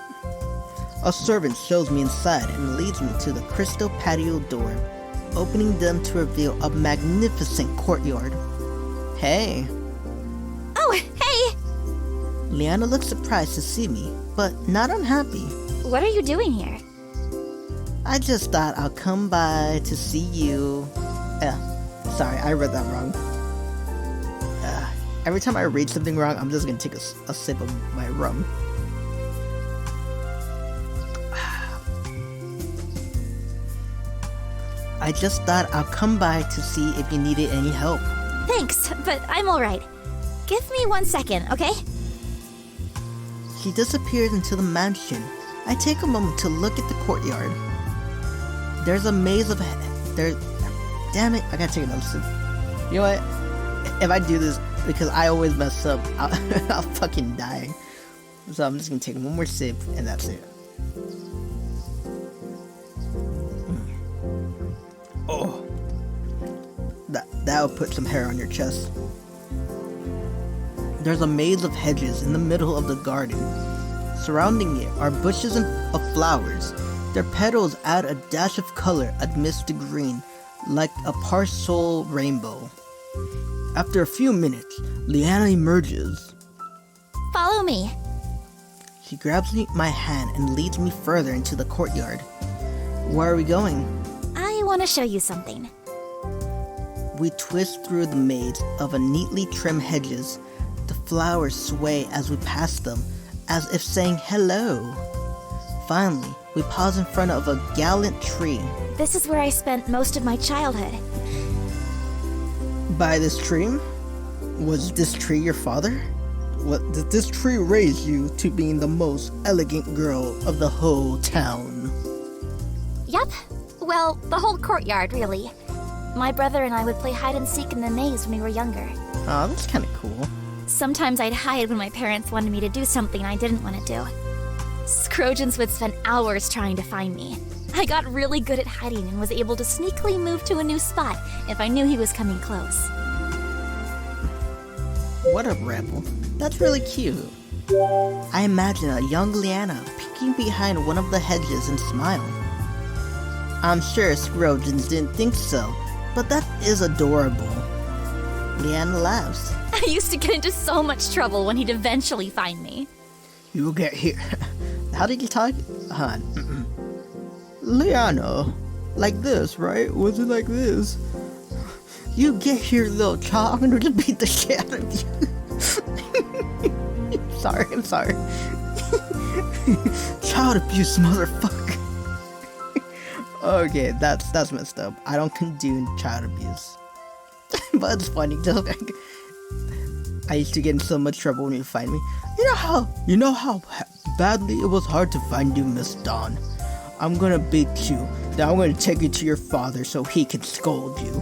A servant shows me inside and leads me to the crystal patio door, opening them to reveal a magnificent courtyard. Hey. Oh, hey! Leanna looked surprised to see me, but not unhappy. What are you doing here? I just thought I'll come by to see you. Sorry, I read that wrong. Every time I read something wrong, I'm just gonna take a sip of my rum. I just thought I'll come by to see if you needed any help. Thanks, but I'm alright. Give me 1 second, okay? She disappears into the mansion. I take a moment to look at the courtyard. There's a maze of... Damn it, I gotta take another sip. You know what? If I do this, because I always mess up, I'll fucking die. So I'm just gonna take one more sip, and that's it. Oh. That'll put some hair on your chest. There's a maze of hedges in the middle of the garden. Surrounding it are bushes of flowers. Their petals add a dash of color amidst the green, like a partial rainbow. After a few minutes, Leanna emerges. Follow me. She grabs my hand and leads me further into the courtyard. Where are we going? I want to show you something. We twist through the maze of a neatly trimmed hedges. The flowers sway as we pass them, as if saying hello. Finally, we pause in front of a gallant tree. This is where I spent most of my childhood. By this tree? Was this tree your father? Did this tree raise you to being the most elegant girl of the whole town? Yep. Well, the whole courtyard, really. My brother and I would play hide and seek in the maze when we were younger. Oh, that's kind of cool. Sometimes I'd hide when my parents wanted me to do something I didn't want to do. Scrogans would spend hours trying to find me. I got really good at hiding and was able to sneakily move to a new spot if I knew he was coming close. What a rebel. That's really cute. I imagine a young Leanna peeking behind one of the hedges and smile. I'm sure Scrogans didn't think so, but that is adorable. Leanna laughs. I used to get into so much trouble when he'd eventually find me. You get here. How did you talk? Leanna, like this, right? Was it like this? You get here, little child. I'm gonna just beat the shit out of you. I'm sorry. Child abuse, motherfucker. Okay, that's messed up. I don't condone child abuse. But it's funny, just like I used to get in so much trouble when you find me. You know how badly it was hard to find you, Miss Dawn. I'm gonna beat you. Now I'm gonna take you to your father so he can scold you.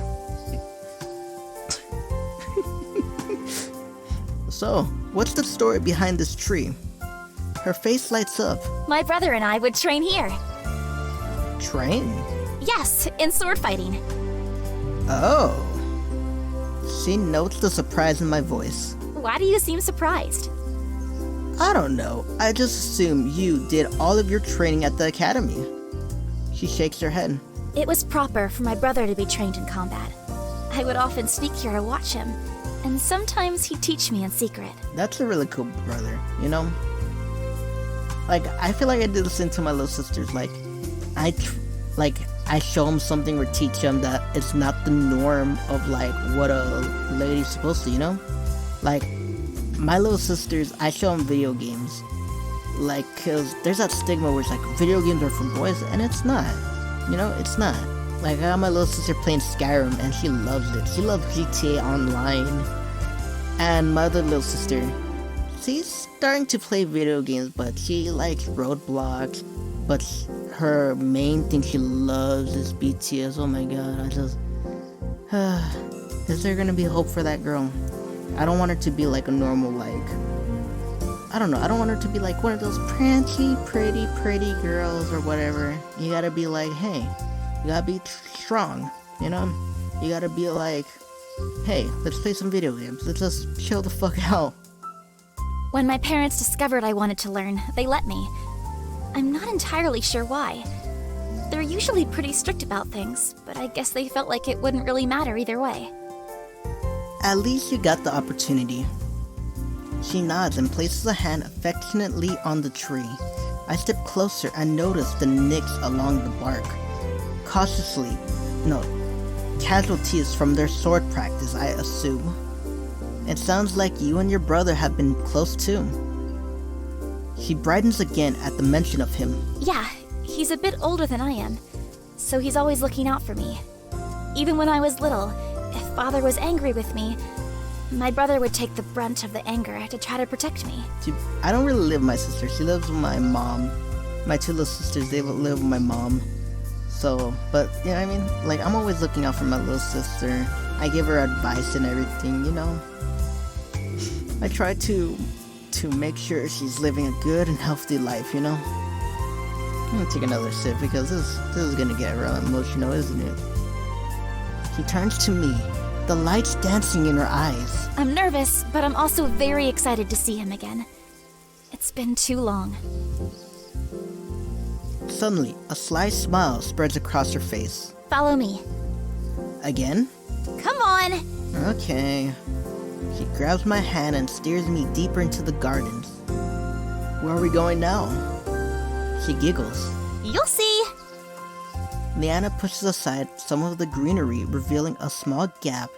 So, what's the story behind this tree? Her face lights up. My brother and I would train here. Train? Yes, in sword fighting. Oh. She notes the surprise in my voice. Why do you seem surprised? I don't know. I just assume you did all of your training at the academy. She shakes her head. It was proper for my brother to be trained in combat. I would often sneak here to watch him, and sometimes he'd teach me in secret. That's a really cool brother, you know? Like, I feel like I do this to my little sisters. I show them something or teach them that it's not the norm of, like, what a lady's supposed to, you know? Like, my little sisters, I show them video games. Like, cause there's that stigma where it's like, video games are for boys, and it's not. You know, it's not. Like, I got my little sister playing Skyrim, and she loves it. She loves GTA Online. And my other little sister, she's starting to play video games, but she likes Roadblocks. But her main thing she loves is BTS. Oh my god, is there gonna be hope for that girl? I don't want her to be like a normal, like, I don't know, I don't want her to be like one of those prancy, pretty girls or whatever. You gotta be like, hey, you gotta be strong, you know? You gotta be like, hey, let's play some video games. Let's just chill the fuck out. When my parents discovered I wanted to learn, they let me. I'm not entirely sure why. They're usually pretty strict about things, but I guess they felt like it wouldn't really matter either way. At least you got the opportunity. She nods and places a hand affectionately on the tree. I step closer and notice the nicks along the bark. Casualties from their sword practice, I assume. It sounds like you and your brother have been close too. She brightens again at the mention of him. Yeah, he's a bit older than I am, so he's always looking out for me. Even when I was little, if Father was angry with me, my brother would take the brunt of the anger to try to protect me. I don't really live with my sister. She lives with my mom. My two little sisters, they live with my mom. So, but, you know what I mean? Like, I'm always looking out for my little sister. I give her advice and everything, you know? I try to make sure she's living a good and healthy life, you know? I'm gonna take another sip because this is gonna get real emotional, isn't it? She turns to me, the lights dancing in her eyes. I'm nervous, but I'm also very excited to see him again. It's been too long. Suddenly, a sly smile spreads across her face. Follow me. Again? Come on! Okay. She grabs my hand and steers me deeper into the gardens. Where are we going now? She giggles. You'll see! Leanna pushes aside some of the greenery, revealing a small gap.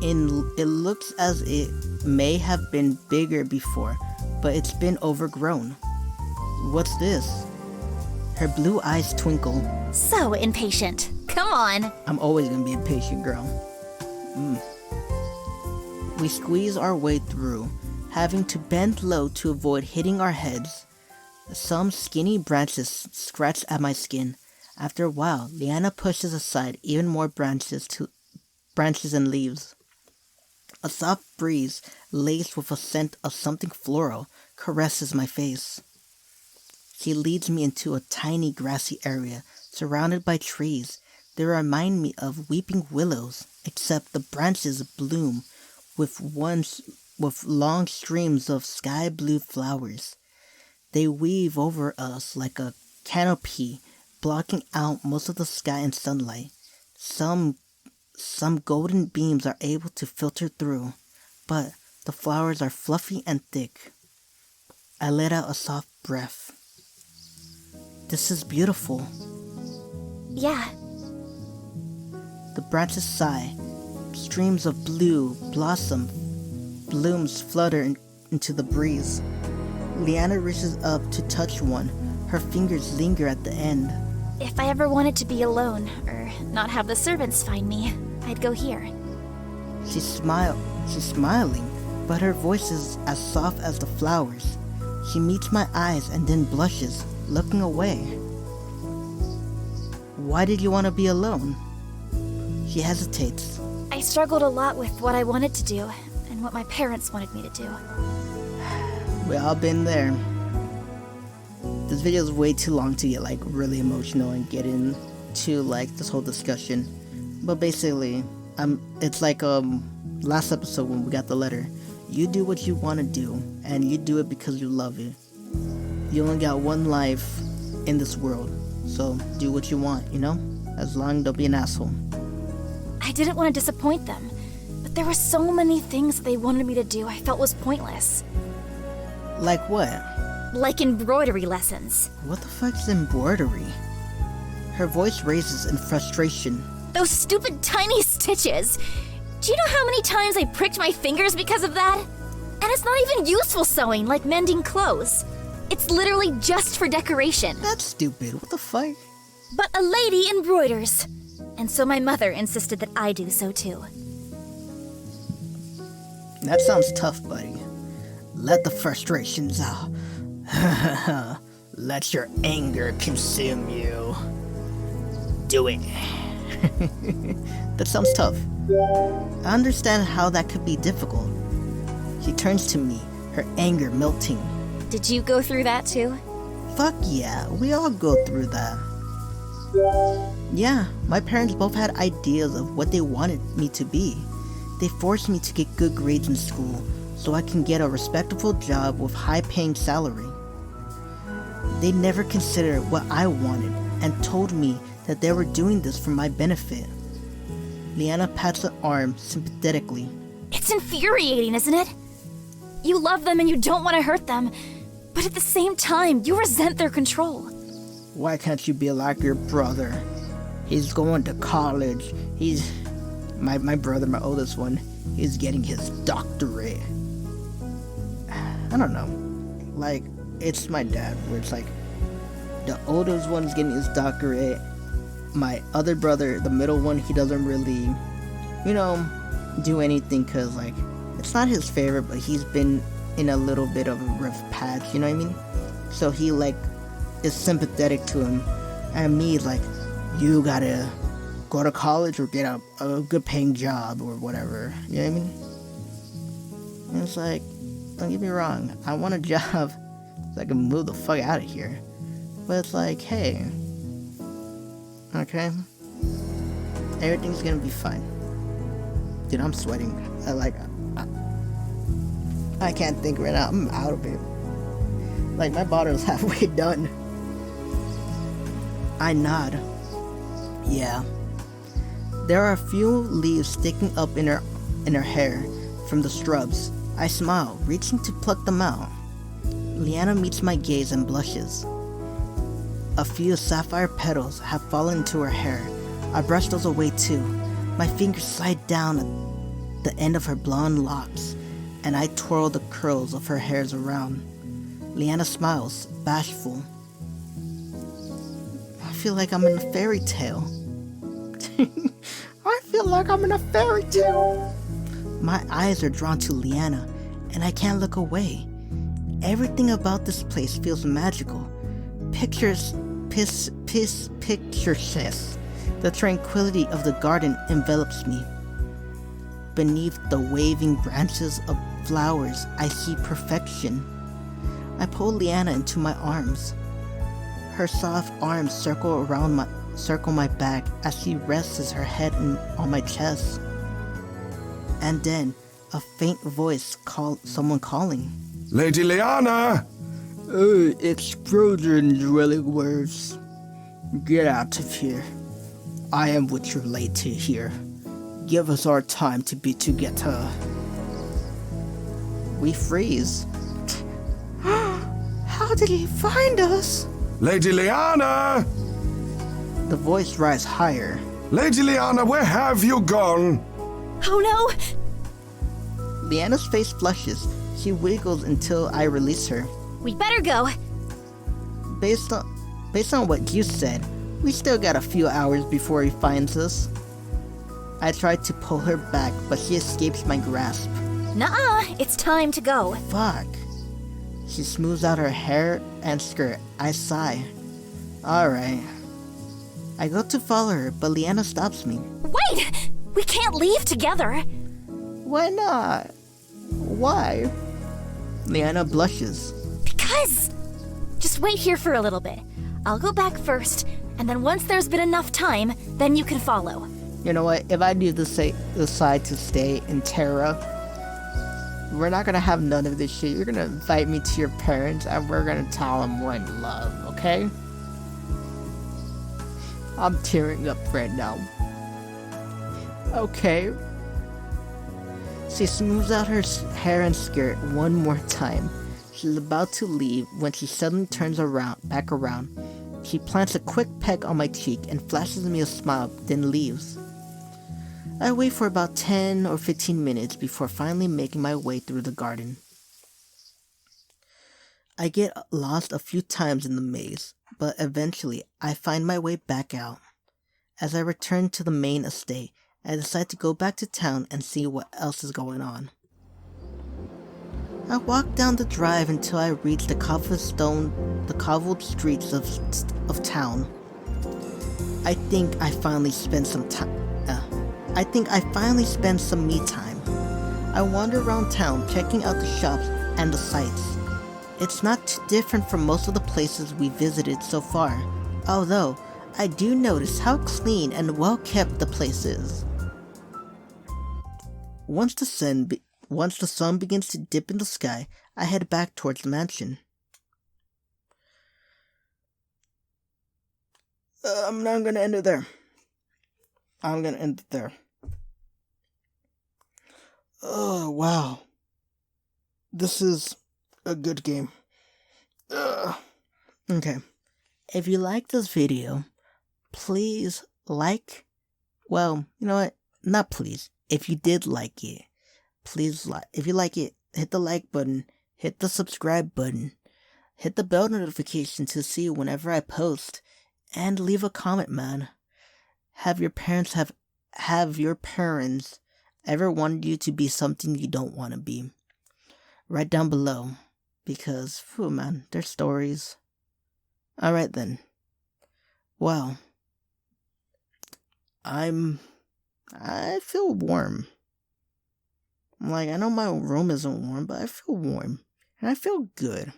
It looks as it may have been bigger before, but it's been overgrown. What's this? Her blue eyes twinkle. So impatient. Come on. I'm always gonna be a patient girl. We squeeze our way through, having to bend low to avoid hitting our heads. Some skinny branches scratch at my skin. After a while, Leanna pushes aside even more branches and leaves. A soft breeze, laced with a scent of something floral, caresses my face. She leads me into a tiny grassy area, surrounded by trees. They remind me of weeping willows, except the branches bloom with long streams of sky blue flowers. They weave over us like a canopy, blocking out most of the sky and sunlight. Some golden beams are able to filter through, but the flowers are fluffy and thick. I let out a soft breath. This is beautiful. Yeah. The branches sigh. Streams of blue blooms flutter into the breeze. Leanna reaches up to touch one. Her fingers linger at the end. If I ever wanted to be alone, or not have the servants find me, I'd go here. She's smiling, but her voice is as soft as the flowers. She meets my eyes and then blushes, looking away. Why did you want to be alone? She hesitates. I struggled a lot with what I wanted to do, and what my parents wanted me to do. We all been there. This video is way too long to get like really emotional and get into like this whole discussion. But basically, it's like last episode when we got the letter. You do what you want to do, and you do it because you love it. You only got one life in this world, so do what you want, you know? As long as don't be an asshole. I didn't want to disappoint them, but there were so many things that they wanted me to do I felt was pointless. Like what? Like embroidery lessons. What the fuck's embroidery? Her voice raises in frustration. Those stupid tiny stitches! Do you know how many times I pricked my fingers because of that? And it's not even useful sewing like mending clothes. It's literally just for decoration. That's stupid. What the fuck? But a lady embroiders. And so my mother insisted that I do so too. That sounds tough, buddy. Let the frustrations out. Let your anger consume you. Do it. That sounds tough. I understand how that could be difficult. She turns to me, her anger melting. Did you go through that too? Fuck yeah, we all go through that. Yeah, my parents both had ideas of what they wanted me to be. They forced me to get good grades in school so I can get a respectable job with high-paying salary. They never considered what I wanted and told me that they were doing this for my benefit. Leanna pats her arm sympathetically. It's infuriating, isn't it? You love them and you don't want to hurt them. But at the same time, you resent their control. Why can't you be like your brother? He's going to college. He's... My brother, my oldest one, he's getting his doctorate. I don't know. Like, it's my dad, where it's like, the oldest one's getting his doctorate. My other brother, the middle one, he doesn't really, do anything, because, like, it's not his favorite, but he's been in a little bit of a rough patch, you know what I mean? So he, like, is sympathetic to him. And me, like, you gotta go to college or get a good paying job or whatever, you know what I mean? And it's like, don't get me wrong, I want a job so I can move the fuck out of here. But it's like, hey, okay, everything's gonna be fine. Dude, I'm sweating. I can't think right now. I'm out of it. Like, my bottle's halfway done. I nod. Yeah. There are a few leaves sticking up in her hair from the shrubs. I smile, reaching to pluck them out. Leanna meets my gaze and blushes. A few sapphire petals have fallen into her hair. I brush those away too. My fingers slide down at the end of her blonde locks, and I twirl the curls of her hairs around. Leanna smiles, bashful. I feel like I'm in a fairy tale. I feel like I'm in a fairy tale. My eyes are drawn to Leanna, and I can't look away. Everything about this place feels magical. Picturesque. The tranquility of the garden envelops me. Beneath the waving branches of flowers, I see perfection. I pull Leanna into my arms. Her soft arms circle my back as she rests her head on my chest. And then, a faint voice someone calling. Lady Leanna! Explosion dwelling words. Get out of here. I am what you're late to here. Give us our time to be together. We freeze. How did he find us? Lady Leanna! The voice rises higher. Lady Leanna, where have you gone? Oh no! Leanna's face flushes. She wiggles until I release her. We better go. Based on what you said, we still got a few hours before he finds us. I try to pull her back, but she escapes my grasp. Nuh-uh, it's time to go. Fuck. She smooths out her hair and skirt. I sigh. Alright. I go to follow her, but Leanna stops me. Wait! We can't leave together. Why not? Why? Leanna blushes. Because! Just wait here for a little bit. I'll go back first, and then once there's been enough time, then you can follow. You know what? If I do decide to stay in Terra, we're not gonna have none of this shit. You're gonna invite me to your parents, and we're gonna tell them we're in love, okay? I'm tearing up right now. Okay. She smooths out her hair and skirt one more time. She's about to leave when she suddenly turns back around. She plants a quick peck on my cheek and flashes me a smile, then leaves. I wait for about 10 or 15 minutes before finally making my way through the garden. I get lost a few times in the maze, but eventually I find my way back out. As I return to the main estate, I decide to go back to town and see what else is going on. I walk down the drive until I reach the cobbled streets of town. I think I finally spent some me time. I wander around town, checking out the shops and the sights. It's not too different from most of the places we visited so far, although I do notice how clean and well kept the place is. Once the sun begins to dip in the sky, I head back towards the mansion. I'm gonna end it there. Oh, wow. This is a good game. Okay. If you like this video, please like. Well, you know what? Not please. If you did like it, please like. If you like it, hit the like button, hit the subscribe button, hit the bell notification to see whenever I post, and leave a comment, man. Have your parents ever wanted you to be something you don't want to be? Write down below, because, phew, man, they're stories. Alright then. Well, I feel warm. Like, I know my room isn't warm, but I feel warm. And I feel good.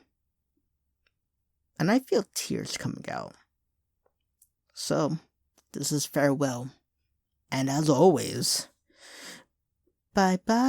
And I feel tears coming out. So, this is farewell. And as always, bye-bye.